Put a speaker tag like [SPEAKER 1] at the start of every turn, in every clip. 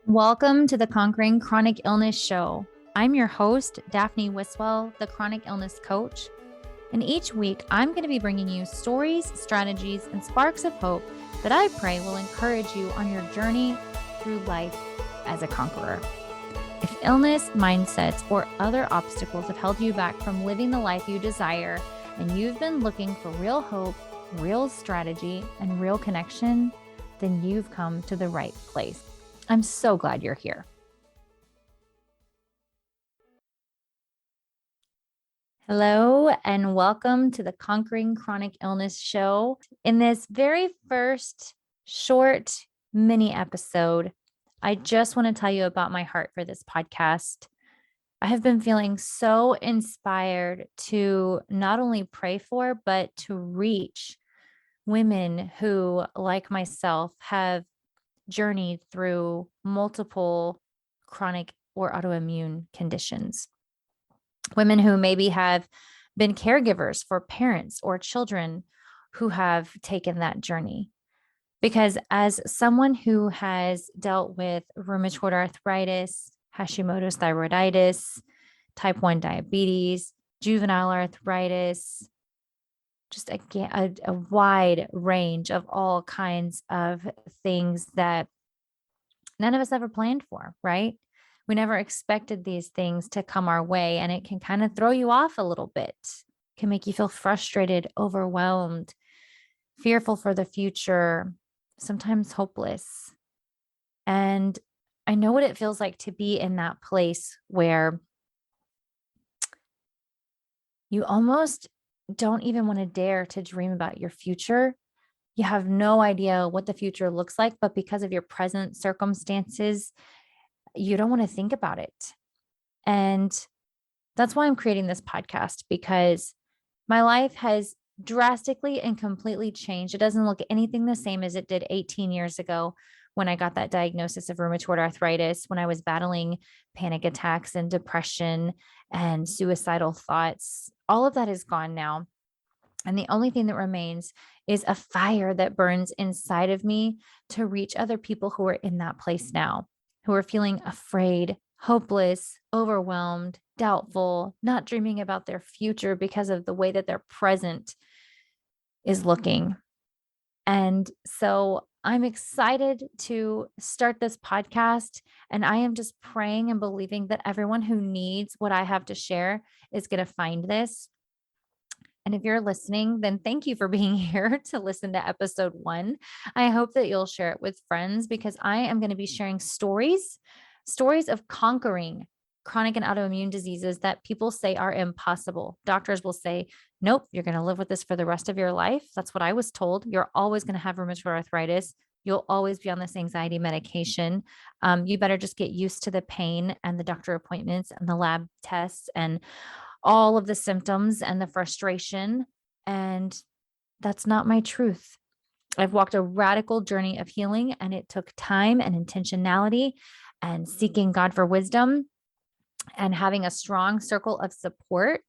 [SPEAKER 1] Welcome to the Conquering Chronic Illness Show. I'm your host, Daphne Wiswell, the chronic illness coach. And each week, I'm going to be bringing you stories, strategies, and sparks of hope that I pray will encourage you on your journey through life as a conqueror. If illness, mindsets, or other obstacles have held you back from living the life you desire, and you've been looking for real hope, real strategy, and real connection, then you've come to the right place. I'm so glad you're here. Hello, and welcome to the Conquering Chronic Illness Show. In this very first short mini episode, I just want to tell you about my heart for this podcast. I have been feeling so inspired to not only pray for, but to reach women who, like myself, have journeyed through multiple chronic or autoimmune conditions. Women who maybe have been caregivers for parents or children who have taken that journey. Because as someone who has dealt with rheumatoid arthritis, Hashimoto's thyroiditis, type 1 diabetes, juvenile arthritis, just a wide range of all kinds of things that none of us ever planned for, right? We never expected these things to come our way, and it can kind of throw you off a little bit. It can make you feel frustrated, overwhelmed, fearful for the future, sometimes hopeless. And I know what it feels like to be in that place where you almost don't even want to dare to dream about your future. You have no idea what the future looks like, but because of your present circumstances, you don't want to think about it. And that's why I'm creating this podcast, because my life has drastically and completely changed. It doesn't look anything the same as it did 18 years ago when I got that diagnosis of rheumatoid arthritis, when I was battling panic attacks and depression and suicidal thoughts. All of that is gone now. And the only thing that remains is a fire that burns inside of me to reach other people who are in that place now, who are feeling afraid, hopeless, overwhelmed, doubtful, not dreaming about their future because of the way that their present is looking. And so I'm excited to start this podcast. And I am just praying and believing that everyone who needs what I have to share is going to find this. And if you're listening, then thank you for being here to listen to episode 1. I hope that you'll share it with friends, because I am going to be sharing stories of conquering chronic and autoimmune diseases that people say are impossible. Doctors will say, nope, you're going to live with this for the rest of your life. That's what I was told. You're always going to have rheumatoid arthritis. You'll always be on this anxiety medication. You better just get used to the pain and the doctor appointments and the lab tests and all of the symptoms and the frustration. And that's not my truth. I've walked a radical journey of healing, and it took time and intentionality and seeking God for wisdom and having a strong circle of support.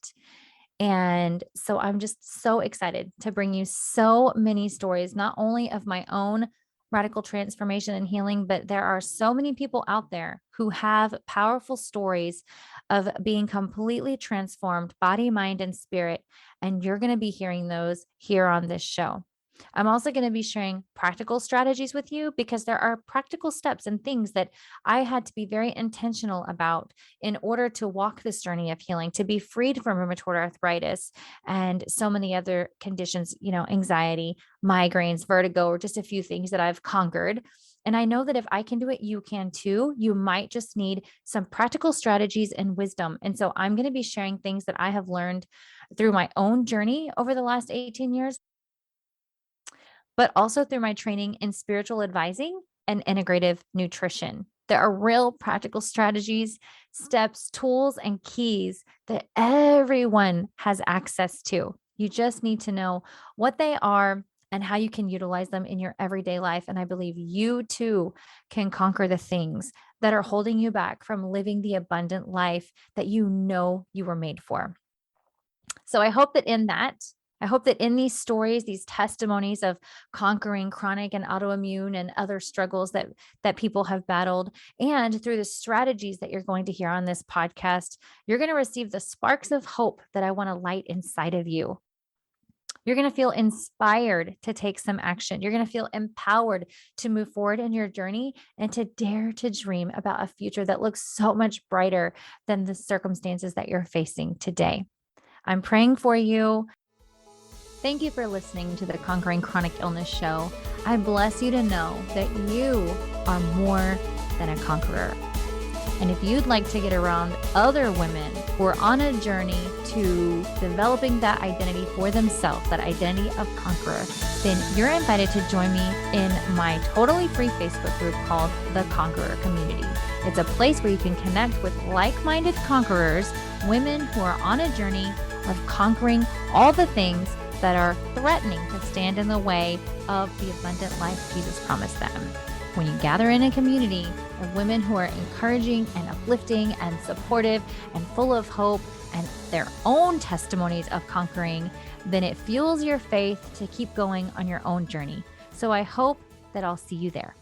[SPEAKER 1] And so I'm just so excited to bring you so many stories, not only of my own radical transformation and healing, but there are so many people out there who have powerful stories of being completely transformed, body, mind, and spirit. And you're going to be hearing those here on this show. I'm also going to be sharing practical strategies with you, because there are practical steps and things that I had to be very intentional about in order to walk this journey of healing, to be freed from rheumatoid arthritis and so many other conditions, anxiety, migraines, vertigo, or just a few things that I've conquered. And I know that if I can do it, you can too. You might just need some practical strategies and wisdom. And so I'm going to be sharing things that I have learned through my own journey over the last 18 years, but also through my training in spiritual advising and integrative nutrition. There are real practical strategies, steps, tools, and keys that everyone has access to. You just need to know what they are and how you can utilize them in your everyday life. And I believe you too can conquer the things that are holding you back from living the abundant life that you know you were made for. So I hope that in that, I hope that in these stories, these testimonies of conquering chronic and autoimmune and other struggles that people have battled, and through the strategies that you're going to hear on this podcast, you're going to receive the sparks of hope that I want to light inside of you. You're going to feel inspired to take some action. You're going to feel empowered to move forward in your journey and to dare to dream about a future that looks so much brighter than the circumstances that you're facing today. I'm praying for you. Thank you for listening to the Conquering Chronic Illness Show. I bless you to know that you are more than a conqueror. And if you'd like to get around other women who are on a journey to developing that identity for themselves, that identity of conqueror, then you're invited to join me in my totally free Facebook group called The Conqueror Community. It's a place where you can connect with like-minded conquerors, women who are on a journey of conquering all the things that are threatening to stand in the way of the abundant life Jesus promised them. When you gather in a community of women who are encouraging and uplifting and supportive and full of hope and their own testimonies of conquering, then it fuels your faith to keep going on your own journey. So I hope that I'll see you there.